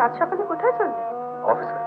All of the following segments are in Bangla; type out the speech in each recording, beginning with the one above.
সাত সকালে কোথায় চলবে? অফিসে।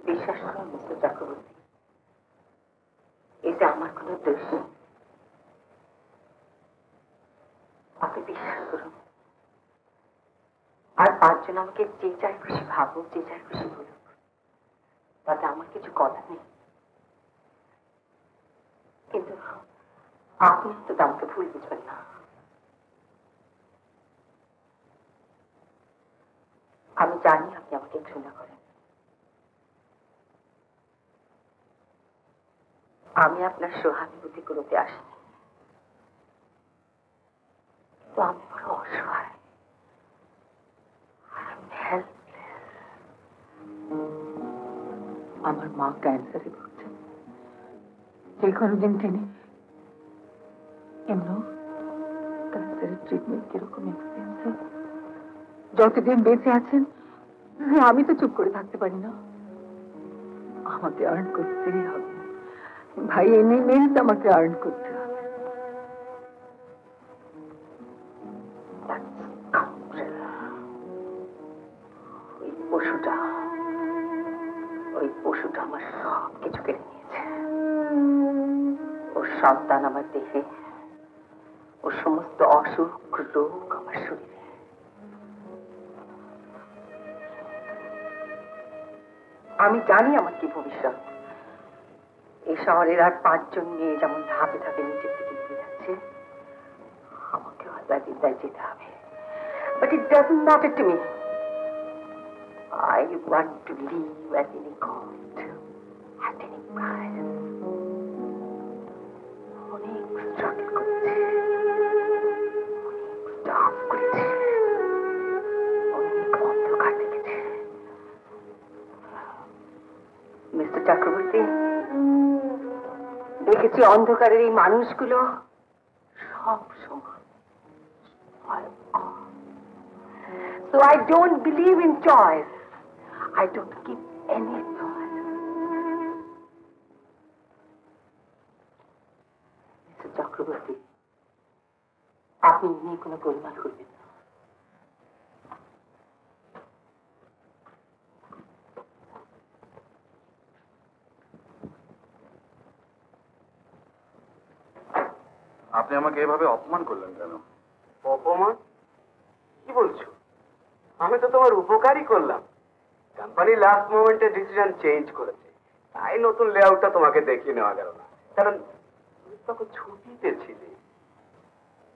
বিশ্বাস করুন মিস্টার চক্রবর্তী, এতে আমার কোনো দোষ নেই। আপনি বিশ্বাস করুন। আর পাঁচজন আমাকে যে যাই খুশি ভাবুক, যে যাই খুশি বলুক, তাতে আমার কিছু কথা নেই। কিন্তু আপনি তো আমাকে ভুল বুঝবেন না। আমি জানি আপনি আমাকে ঘৃণা করেন। আমি আপনার সহানুভূতি করতে আসিনি, তো আমি বড় অসহায়। আমার মা ক্যান্সারে ভুগছেন। যে কোনো দিন তিনি ক্যান্সারের ট্রিটমেন্ট কিরকম এক্সপেন্সিভ, যতদিন বেঁচে আছেন আমি তো চুপ করে থাকতে পারি না। আমাকে আর্ন করতেই হবে ভাই, এনে মিলস আমাকে আর্ন করতে হবে। ওই পশুটা আমার সব কিছু কেড়ে নিয়েছে। ওর সন্তান আমার দেহে, ওর সমস্ত অসুখ রোগ আমার শরীরে। আমি জানি আমার কি ভবিষ্যৎ। এই শহরের আর পাঁচজন মেয়ে যেমন ধাপে ধাপে নিচের দিকে এগিয়ে যাচ্ছে, আমাকে হয়তো যেতে হবে। But it doesn't matter to me. I want to live at any cost, at any price. অনেক স্ট্রাগল করেছি, অনেক স্টাফ করেছি, অনেক অন্ধকার দেখেছি। মিস্টার চক্রবর্তী, দেখেছি অন্ধকারের এই মানুষগুলো সব সময়। So I don't believe in choice. I don't give any choice. Mr. Chakraborty, আপনি নিয়ে কোনো গোলমাল করবেন না। আপনি আমাকে এভাবে অপমান করলেন কেন? অপমান? কি বলছো? আমি তো তোমার উপকারই করলাম। কোম্পানি লাস্ট মোমেন্টে ডিসিশন চেঞ্জ করেছে, তাই নতুন লেআউটটা তোমাকে দেখিয়ে নেওয়া গেল না, কারণ তুমি তখন ছুটিতে ছিলে।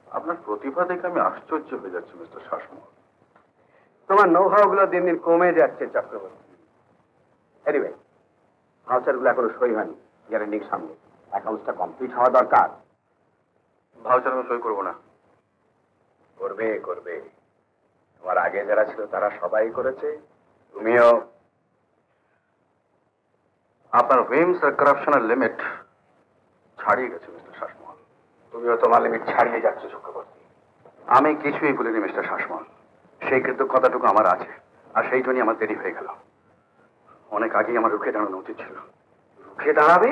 আপনার প্রতিভা দেখে আমি আশ্চর্য হয়ে যাচ্ছি মিস্টার শাসমল। তোমার নৌহাও গুলো দিন দিন কমে যাচ্ছে চক্রবর্তী। এনিওয়ে, ভাউচারগুলো এখনো সই হয়নি, গ্যারেন্টির সামনে অ্যাকাউন্টসটা কমপ্লিট হওয়া দরকার। ভাউচার আমি সই করবো না। করবে করবে, তোমার আগে যারা ছিল তারা সবাই করেছে, তুমিও। আপনার হুইমস আর কারাপশনের লিমিট ছাড়িয়ে গেছে মিস্টার শাসমল। তুমিও তোমার লিমিট ছাড়িয়ে যাচ্ছ চক্রবর্তী। আমি কিছুই বলিনি মিস্টার শাসমল। সেই কৃতজ্ঞতাটুকু আমার আছে, আর সেই জন্যই আমার দেরি হয়ে গেল। অনেক আগেই আমার রুখে দাঁড়ানো উচিত ছিল। রুখে দাঁড়াবে?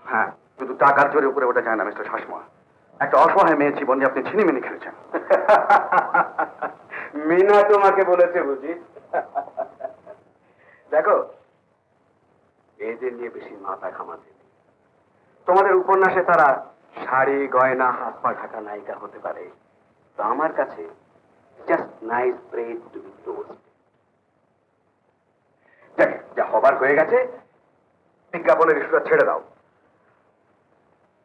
হ্যাঁ, শুধু টাকার জোরে উপরে ওঠা যায় না মিস্টার শাসমল। একটা অসহায় মেয়ে জীবন নিয়ে আপনি ছিনিমিনি খেলেছেন। মিনা তোমাকে বলেছে বুঝি? দেখো, এদের নিয়ে বেশি মাথা ঘামাতে নেই। তোমাদের উপন্যাসে তারা শাড়ি গয়না হাত পা ঢাকা নায়িকা হতে পারে, তো আমার কাছে just nice bread to be toast. যা হবার হয়ে গেছে, বিজ্ঞাপনের ইস্যুটা ছেড়ে দাও।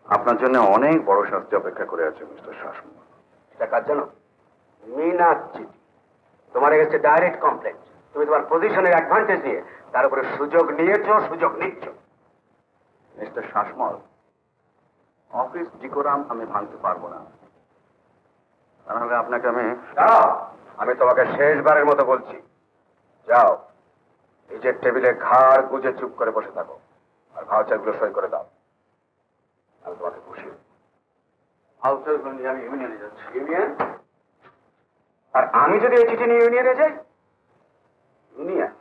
আপনার জন্য অনেক বড় শাস্তি অপেক্ষা করে আছে মিস্টার শাসমল। এটা কাজ জানো? মিনার চিঠি, তোমার কাছে ডাইরেক্ট কমপ্লেন্ট। তুমি তোমার পজিশনের অ্যাডভান্টেজ নিয়ে তার উপরে সুযোগ নিয়েছো, সুযোগ নিচ্ছ। মিস্টার শাসমল, অফিস ডিকোরাম আমি ভাঙতে পারবো না, তাহলে আপনাকে আমি দাঁড়াও, আমি তোমাকে শেষবারের মতো বলছি, যাও নিজের টেবিলে ঘাড় গুজে চুপ করে বসে থাকো, আর ভাউচারগুলো সই করে দাও। আমি তোমাকে খুশি। ভাউচারগুলো নিয়ে আমি ইউনিয়নে যাচ্ছি। ইউনিয়ন? আর আমি যদি এই চিঠি নিয়ে ইউনিয়নে যাই? ইউনিয়ন?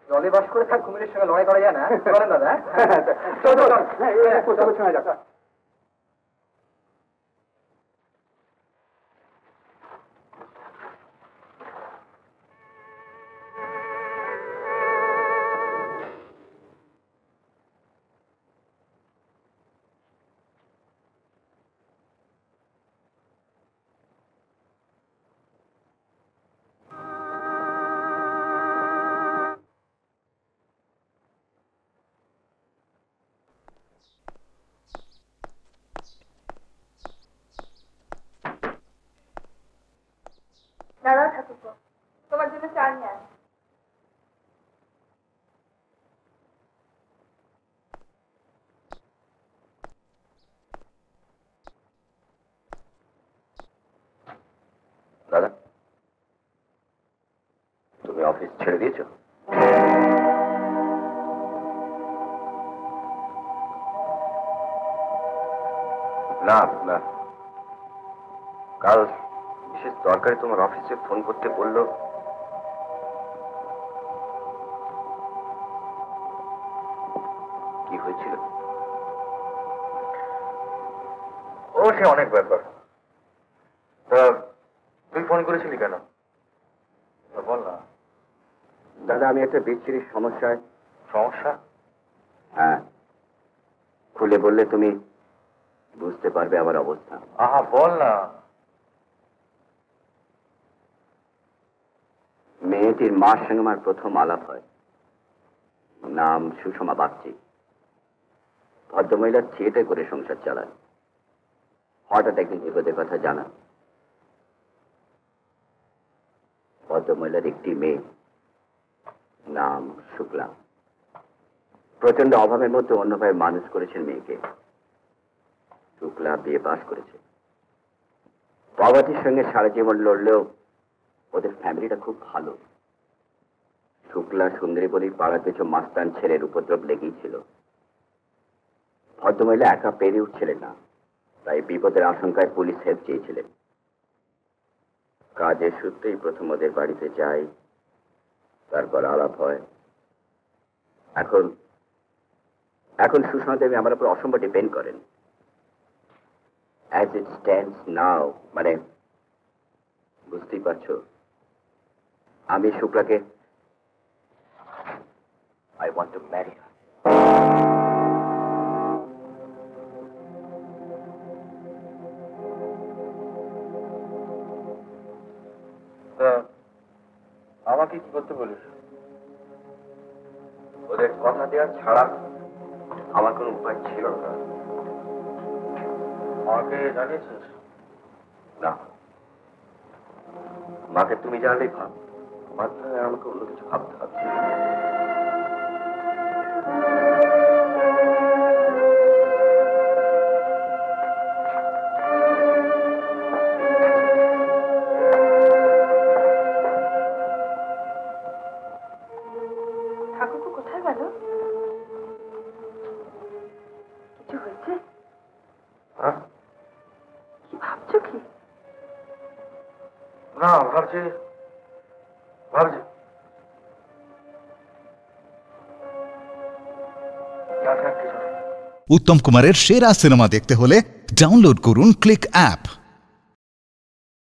জলে বাস করে থাক, কুমিরের সঙ্গে লড়াই করা যায় না, বলেন দাদা? শোনা যাক। দাঁড়াও ঠাকুরপো, তোমার জন্য চা নিয়ে আস। দাদা, তুমি অফিস ছেড়ে দিয়েছো? না না, কাল বিশেষ দরকারে তোমার অফিসে ফোন করতে বললো। কি হয়েছিল? ও সে অনেক ব্যাপার। তা তুই ফোন করেছিলি কেন? বল না। দাদা, আমি একটা বিচ্ছিরি সমস্যায়। সমস্যা? হ্যাঁ, খুলে বললে তুমি বুঝতে পারবে আমার অবস্থা। আহা, বল না। মেয়েটির মার সঙ্গে আমার প্রথম আলাপ হয়। নাম সুষমা বাগচি। ভদ্রমহিলার থিয়েটার করে সংসার চালায়। হঠাৎ একদিন বিপদের কথা জানা। ভদ্রমহিলার একটি মেয়ে, নাম শুক্লা। প্রচন্ড অভাবের মধ্যে অন্যভাবে মানুষ করেছেন মেয়েকে। শুক্লা বিয়ে পাশ করেছে। বাবাটির সঙ্গে সারা জীবন লড়লেও ওদের ফ্যামিলিটা খুব ভালো। শুক্লা সুন্দরী বলেই পাড়ার কিছু মাস্তান ছেলের উপদ্রব লেগেই ছিল। ভদ্রমহিলা একা পেরে উঠছিলেন না, তাই বিপদের আশঙ্কায় পুলিশ হেল্প চেয়েছিলেন। কাজের সূত্রেই প্রথম ওদের বাড়িতে যাই, তারপর আলাপ হয়। এখন এখন সুষমা দেবী আমার উপর অসম্ভব ডিপেন্ড করেন। অ্যাজ ইট স্ট্যান্ডস নাও, মানে বুঝতেই পারছো, আমি শুক্লাকে I want to marry her. আমাকে কি করতে বলিস? ওদের কথা দেওয়া ছাড়া আমার কোনো উপায় ছিল না। মাকে জানিয়েছিস? না, মাকে তুমি জানলেই ভাব, মাধ্যমে আমাকে অন্য কিছু ভাবতে হবে। ঠাকুরপো কোথায় গেল? কিছু হয়েছে? কি ভাবছো কি? না, ভাবছি উত্তম কুমারের সেরা সিনেমা দেখতে হলে ডাউনলোড করুন ক্লিক অ্যাপ।